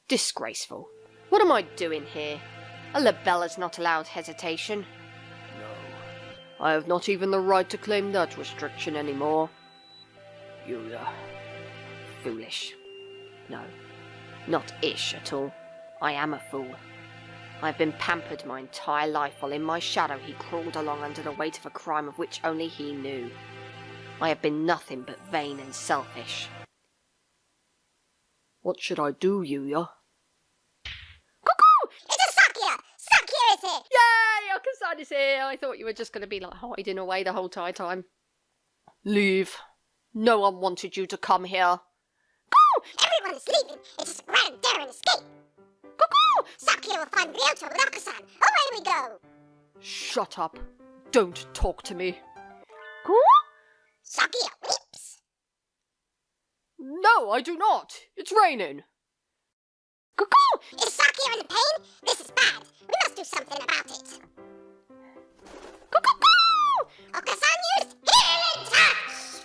Disgraceful. What am I doing here? A libella's not allowed hesitation. No, I have not even the right to claim that restriction anymore. Yuya. Foolish. No, not ish at all. I am a fool. I've been pampered my entire life while in my shadow he crawled along under the weight of a crime of which only he knew. I have been nothing but vain and selfish. What should I do, Yuya? Cuckoo! It's a Sakia! Sakia is here! Yay! Oko-san is here! I thought you were just going to be like hiding away the whole entire time. Leave. No one wanted you to come here. Cuckoo! Everyone is leaving. It is a grand daring escape. Cuckoo! Sakia will find Ryoto with Oko-san. Away we go! Shut up. Don't talk to me. Cuckoo! Sakia weeps. No, I do not. It's raining. Cuckoo! Is Sakia in pain? This is bad. We must do something about it. Cuckoo! Oko-san used healing touch!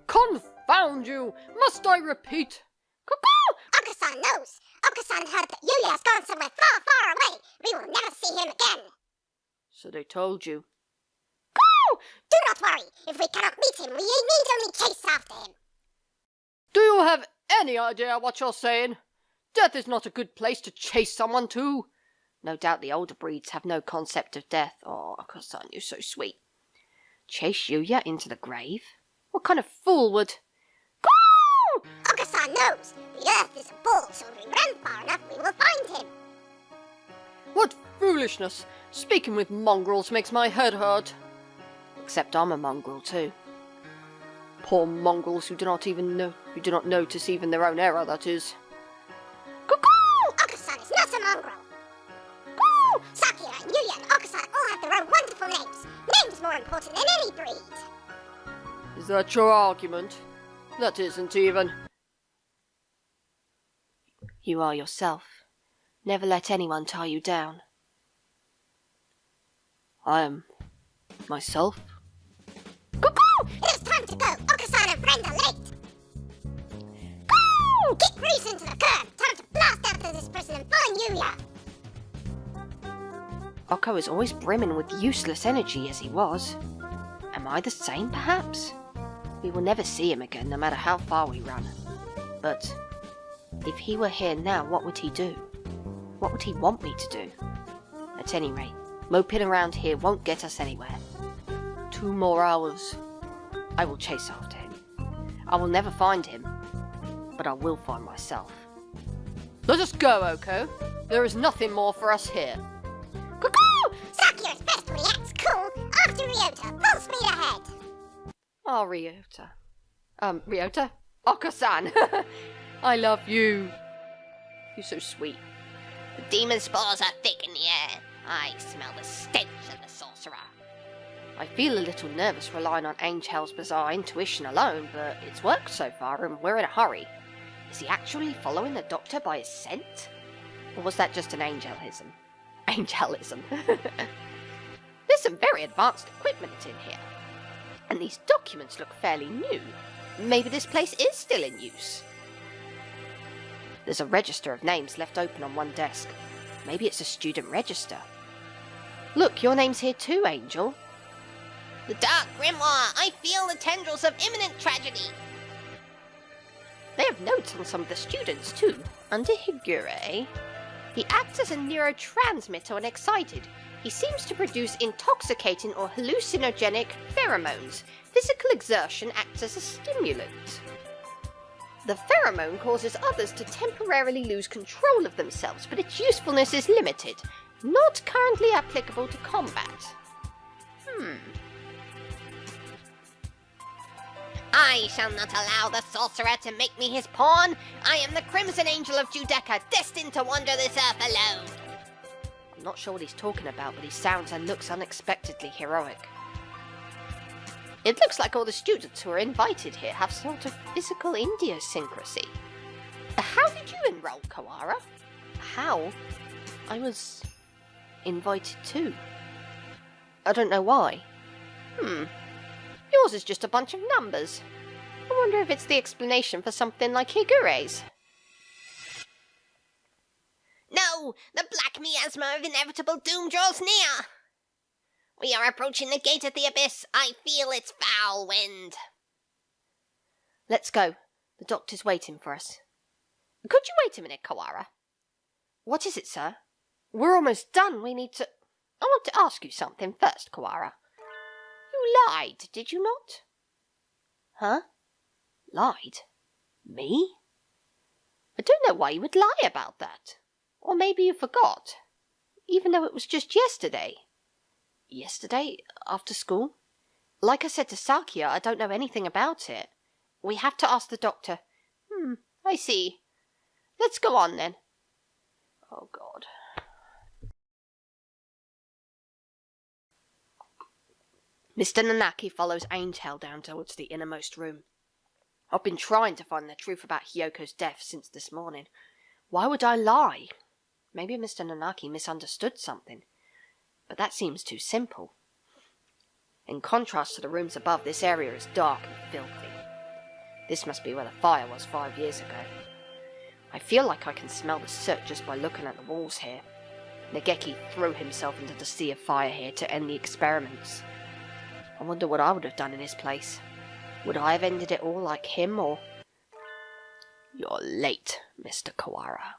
Confound you! Must I repeat? Cuckoo! Oko-san knows. Oko-san heard that Yuya has gone somewhere far, far away. We will never see him again. So they told you. Cuckoo! Do not worry. If we cannot meet him, we need only chase after him. Do you have any idea what you're saying? Death is not a good place to chase someone to. No doubt the older breeds have no concept of death. Oh, Oko-san, you're so sweet. Chase Yuya into the grave? What kind of fool would... Cuckoo! Oko-san knows. The earth is a ball, so if we run far enough, we will find him. What foolishness! Speaking with mongrels makes my head hurt. Except I'm a mongrel too. Poor mongrels who do not notice even their own error, that is. Cuckoo! Oko-san is not a mongrel. Cuckoo! Sakia and Yuya and Oko-san all have their own wonderful names. Names more important than any breed. Is that your argument? That isn't even. You are yourself. Never let anyone tie you down. I am myself. Cuckoo! It is time to go. Oko-san and friend are late. Cuckoo! Kick Grease into the curb. Time to blast out of this prison and find Yuya. Oko is always brimming with useless energy as he was. Am I the same, perhaps? We will never see him again, no matter how far we run. But if he were here now, what would he do? What would he want me to do? At any rate, moping around here won't get us anywhere. 2 more hours. I will chase after him. I will never find him, but I will find myself. Let us go, Oko. There is nothing more for us here. Cuckoo! Sakia is best when he acts cool. After Ryota, full speed ahead. Oh, Ryota. Ryota? Oko-san. I love you. You're so sweet. The demon spores are thick in the air. I smell the stench of the sorcerer. I feel a little nervous relying on Angel's bizarre intuition alone, but it's worked so far and we're in a hurry. Is he actually following the doctor by his scent? Or was that just an angelism? Angelism. There's some very advanced equipment in here. And these documents look fairly new. Maybe this place is still in use. There's a register of names left open on one desk. Maybe it's a student register. Look, your name's here too, Angel. The dark grimoire. I feel the tendrils of imminent tragedy. They have notes on some of the students too. Under Higure, he acts as a neurotransmitter when excited. He seems to produce intoxicating or hallucinogenic pheromones. Physical exertion acts as a stimulant. The pheromone causes others to temporarily lose control of themselves, but its usefulness is limited. Not currently applicable to combat. I shall not allow the sorcerer to make me his pawn. I am the Crimson Angel of Judecca, destined to wander this earth alone. I'm not sure what he's talking about, but he sounds and looks unexpectedly heroic. It looks like all the students who are invited here have sort of physical idiosyncrasy. How did you enroll, Kawara? How? I was invited too. I don't know why. Yours is just a bunch of numbers. I wonder if it's the explanation for something like Higure's. No! The black miasma of inevitable doom draws near! We are approaching the gate of the abyss. I feel its foul wind. Let's go. The doctor's waiting for us. Could you wait a minute, Kawara? What is it, sir? We're almost done. We need to... I want to ask you something first, Kawara. You lied, did you not? Huh? Lied? Me? I don't know why you would lie about that. Or maybe you forgot. Even though it was just yesterday. Yesterday? After school? Like I said to Sakia, I don't know anything about it. We have to ask the doctor. I see. Let's go on then. Oh, God. Mr. Nanaki follows Angel down towards the innermost room. I've been trying to find the truth about Hyoko's death since this morning. Why would I lie? Maybe Mr. Nanaki misunderstood something. But that seems too simple. In contrast to the rooms above, this area is dark and filthy. This must be where the fire was 5 years ago. I feel like I can smell the soot just by looking at the walls here. Nageki threw himself into the sea of fire here to end the experiments. I wonder what I would have done in his place. Would I have ended it all like him, or... You're late, Mr. Kawara.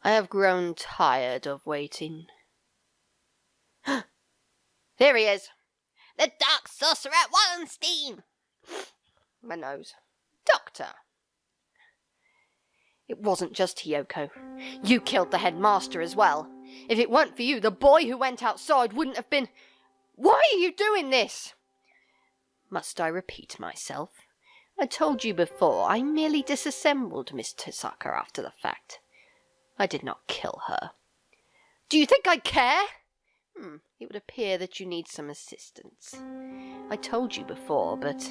I have grown tired of waiting. There he is! The Dark Sorcerer Wallenstein! My nose. Doctor! It wasn't just Hyoko. You killed the headmaster as well. If it weren't for you, the boy who went outside wouldn't have been... Why are you doing this? Must I repeat myself? I told you before, I merely disassembled Miss Tosaka after the fact. I did not kill her. Do you think I care? It would appear that you need some assistance. I told you before, but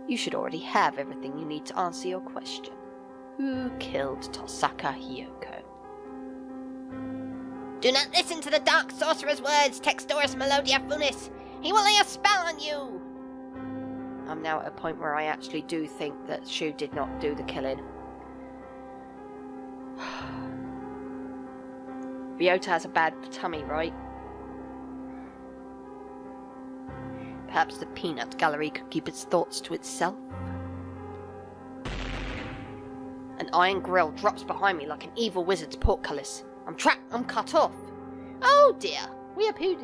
you should already have everything you need to answer your question. Who killed Tosaka Hyoko? Do not listen to the Dark Sorcerer's words, Textorus Melodia Funis. He will lay a spell on you. I'm now at a point where I actually do think that Shu did not do the killing. Ryota has a bad tummy, right? Perhaps the peanut gallery could keep its thoughts to itself. An iron grill drops behind me like an evil wizard's portcullis. I'm trapped. I'm cut off. Oh dear, we appear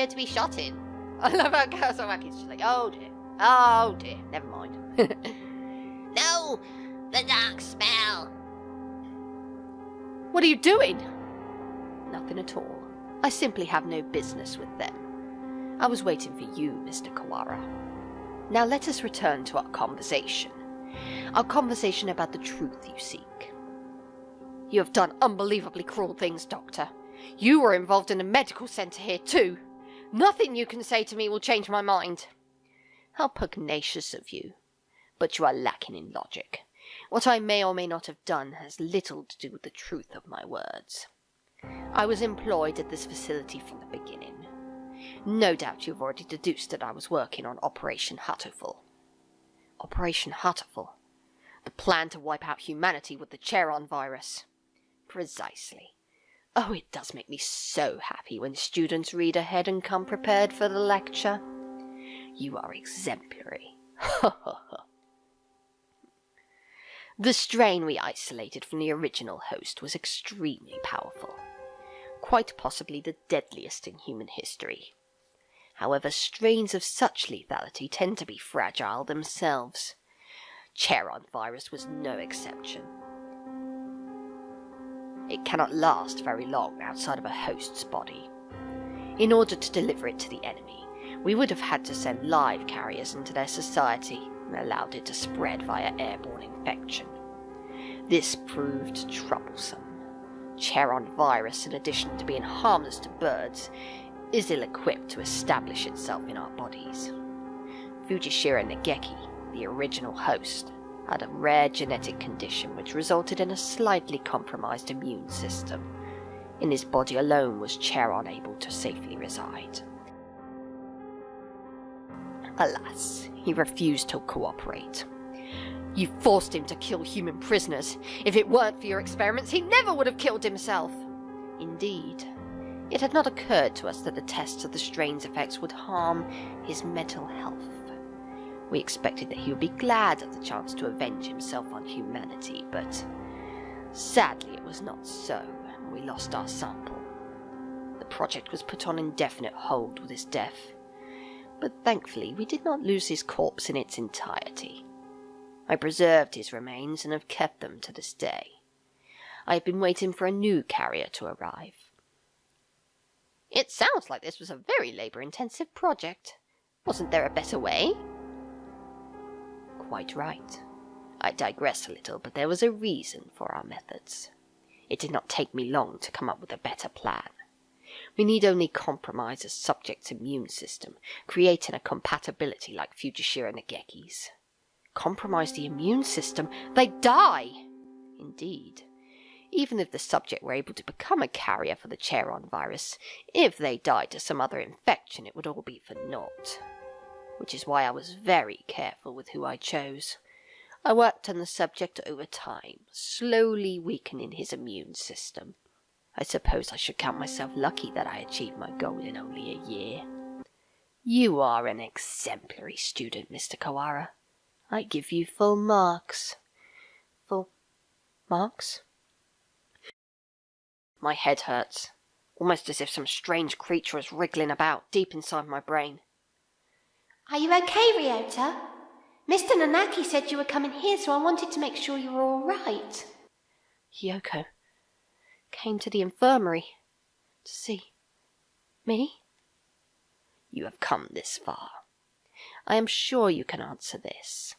to be shot in. I love how Kazumaki's just like, oh dear. Oh dear, never mind. No, the dark spell. What are you doing? Nothing at all. I simply have no business with them. I was waiting for you, Mr. Kawara. Now let us return to our conversation. Our conversation about the truth you seek. You have done unbelievably cruel things, Doctor. You were involved in a medical centre here too. Nothing you can say to me will change my mind. How pugnacious of you. But you are lacking in logic. What I may or may not have done has little to do with the truth of my words. I was employed at this facility from the beginning. No doubt you've already deduced that I was working on Operation Hatoful. Operation Hatoful? The plan to wipe out humanity with the Charon virus. Precisely. Oh, it does make me so happy when students read ahead and come prepared for the lecture. You are exemplary. The strain we isolated from the original host was extremely powerful. Quite possibly the deadliest in human history. However, strains of such lethality tend to be fragile themselves. Charon virus was no exception. It cannot last very long outside of a host's body. In order to deliver it to the enemy, we would have had to send live carriers into their society and allowed it to spread via airborne infection. This proved troublesome. Charon virus, in addition to being harmless to birds, is ill-equipped to establish itself in our bodies. Fujishiro Nageki, the original host, had a rare genetic condition which resulted in a slightly compromised immune system. In his body alone was Charon able to safely reside. Alas, he refused to cooperate. You forced him to kill human prisoners. If it weren't for your experiments, he never would have killed himself. Indeed, it had not occurred to us that the tests of the strain's effects would harm his mental health. We expected that he would be glad of the chance to avenge himself on humanity, but sadly it was not so, and we lost our sample. The project was put on indefinite hold with his death, but thankfully we did not lose his corpse in its entirety. I preserved his remains and have kept them to this day. I have been waiting for a new carrier to arrive. It sounds like this was a very labour-intensive project. Wasn't there a better way? Quite right. I digress a little, but there was a reason for our methods. It did not take me long to come up with a better plan. We need only compromise a subject's immune system, creating a compatibility like Fujishira Nageki's. Compromise the immune system? They'd die! Indeed. Even if the subject were able to become a carrier for the Charon virus, if they died to some other infection, it would all be for naught. Which is why I was very careful with who I chose. I worked on the subject over time, slowly weakening his immune system. I suppose I should count myself lucky that I achieved my goal in only a year. You are an exemplary student, Mr. Kawara. I give you full marks. Full marks? My head hurts, almost as if some strange creature is wriggling about deep inside my brain. Are you okay, Ryota? Mr. Nanaki said you were coming here, so I wanted to make sure you were all right. Hyoko came to the infirmary to see me? You have come this far. I am sure you can answer this.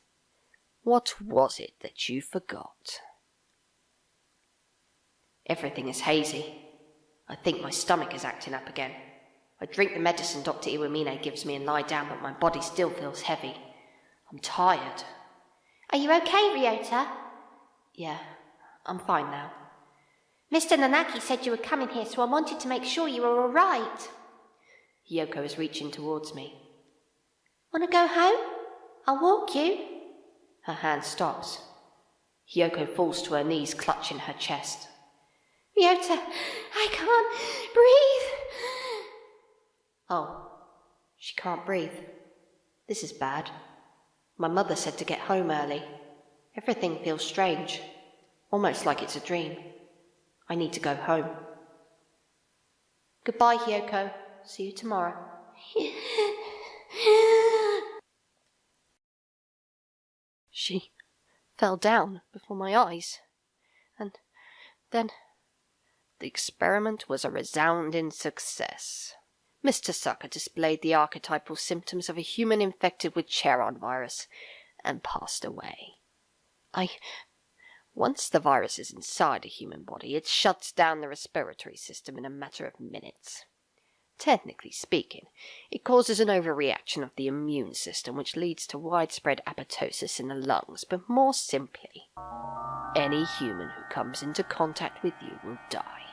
What was it that you forgot? Everything is hazy. I think my stomach is acting up again. I drink the medicine Dr. Iwamine gives me and lie down, but my body still feels heavy. I'm tired. Are you okay, Ryota? Yeah, I'm fine now. Mr. Nanaki said you were coming here, so I wanted to make sure you were all right. Hyoko is reaching towards me. Want to go home? I'll walk you. Her hand stops. Hyoko falls to her knees, clutching her chest. Ryota, I can't breathe. Oh, she can't breathe. This is bad. My mother said to get home early. Everything feels strange, almost like it's a dream. I need to go home. Goodbye, Hyoko. See you tomorrow. She fell down before my eyes, and then the experiment was a resounding success. Mr. Sucker displayed the archetypal symptoms of a human infected with Charon virus and passed away. Once the virus is inside a human body, it shuts down the respiratory system in a matter of minutes. Technically speaking, it causes an overreaction of the immune system, which leads to widespread apoptosis in the lungs, but more simply, any human who comes into contact with you will die.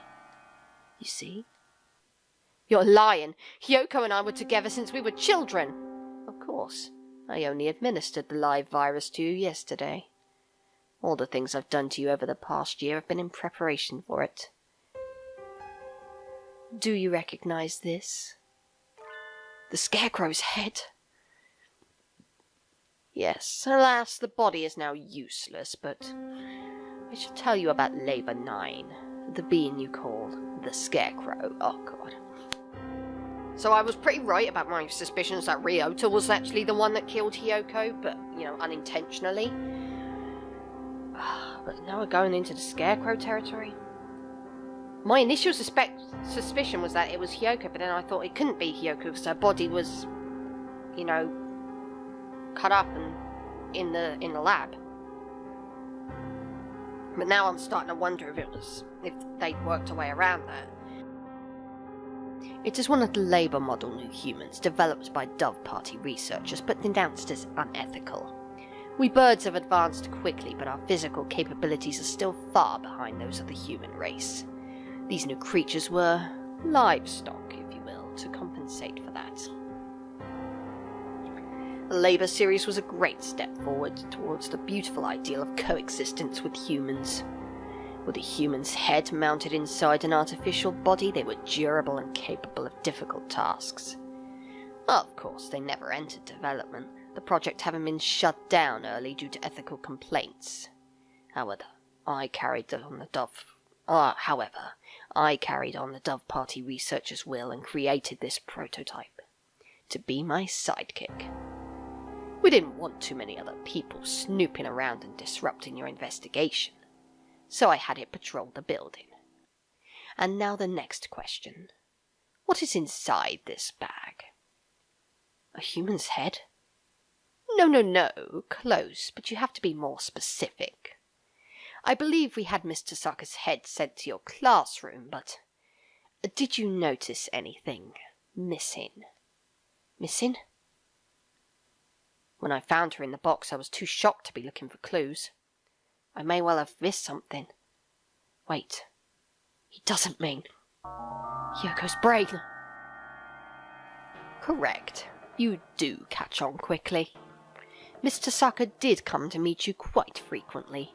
You see? You're lying. Hyoko and I were together since we were children. Of course, I only administered the live virus to you yesterday. All the things I've done to you over the past year have been in preparation for it. Do you recognize this? The Scarecrow's head. Yes, alas, the body is now useless, but I should tell you about Labor 9, the being you call the Scarecrow. Oh, God. So I was pretty right about my suspicions that Ryota was actually the one that killed Hyoko, but, unintentionally. But now we're going into the Scarecrow territory. My initial suspicion was that it was Hyoko, but then I thought it couldn't be Hyoko because her body was, cut up and in the lab. But now I'm starting to wonder if they'd worked a way around that. It is one of the Labour model new humans developed by Dove Party researchers but denounced as unethical. We birds have advanced quickly, but our physical capabilities are still far behind those of the human race. These new creatures were livestock, if you will, to compensate for that. The Labour series was a great step forward towards the beautiful ideal of coexistence with humans. With a human's head mounted inside an artificial body, they were durable and capable of difficult tasks. Of course, they never entered development, the project having been shut down early due to ethical complaints. However, I carried on the Dove Party researchers' will and created this prototype to be my sidekick. We didn't want too many other people snooping around and disrupting your investigation, so I had it patrol the building. And now the next question. What is inside this bag? A human's head? No, close, but you have to be more specific. I believe we had Mr. Sucker's head sent to your classroom, but did you notice anything missing? Missing? When I found her in the box, I was too shocked to be looking for clues. I may well have missed something. Wait, he doesn't mean Yoko's brain. Correct. You do catch on quickly. Mr. Sucker did come to meet you quite frequently.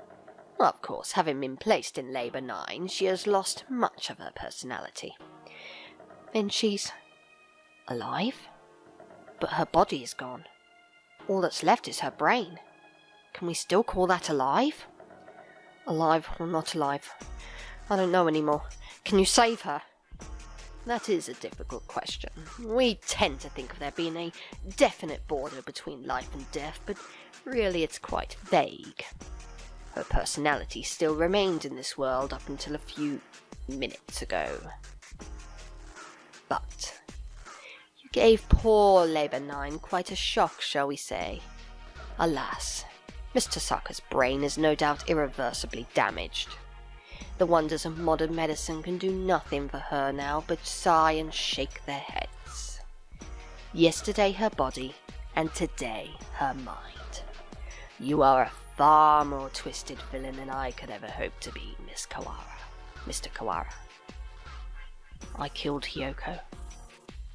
Of course, having been placed in Labour 9, she has lost much of her personality. Then she's alive? But her body is gone. All that's left is her brain. Can we still call that alive? Alive or not alive? I don't know anymore. Can you save her? That is a difficult question. We tend to think of there being a definite border between life and death, but really it's quite vague. Her personality still remained in this world up until a few minutes ago. But you gave poor Labour 9 quite a shock, shall we say. Alas, Mr. Sucker's brain is no doubt irreversibly damaged. The wonders of modern medicine can do nothing for her now but sigh and shake their heads. Yesterday her body, and today her mind. You are a far more twisted villain than I could ever hope to be, Miss Kawara. Mr. Kawara. I killed Hyoko.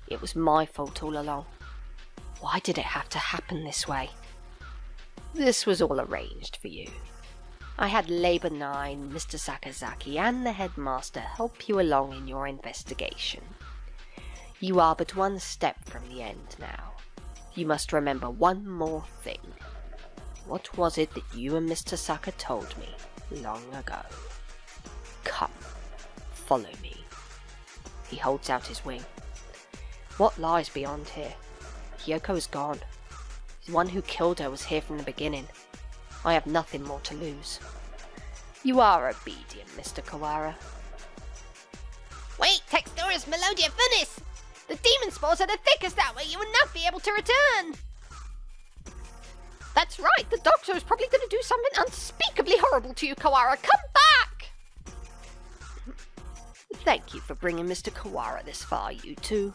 It was my fault all along. Why did it have to happen this way? This was all arranged for you. I had Labour 9, Mr. Sakazaki, and the headmaster help you along in your investigation. You are but one step from the end now. You must remember one more thing. What was it that you and Mr. Sucker told me long ago? Come, follow me. He holds out his wing. What lies beyond here? Hyoko is gone. The one who killed her was here from the beginning. I have nothing more to lose. You are obedient, Mr. Kawara. Wait, Texturus Melodia Finis! The demon spores are the thickest that way. You will not be able to return. That's right. The doctor is probably going to do something unspeakably horrible to you, Kawara. Come back! Thank you for bringing Mr. Kawara this far, you two.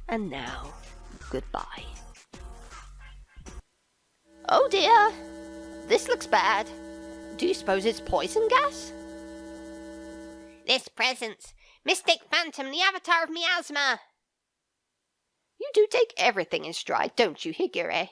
And now, goodbye. Oh dear. This looks bad. Do you suppose it's poison gas? This presence. Mystic Phantom, the avatar of miasma. You do take everything in stride, don't you, Higure?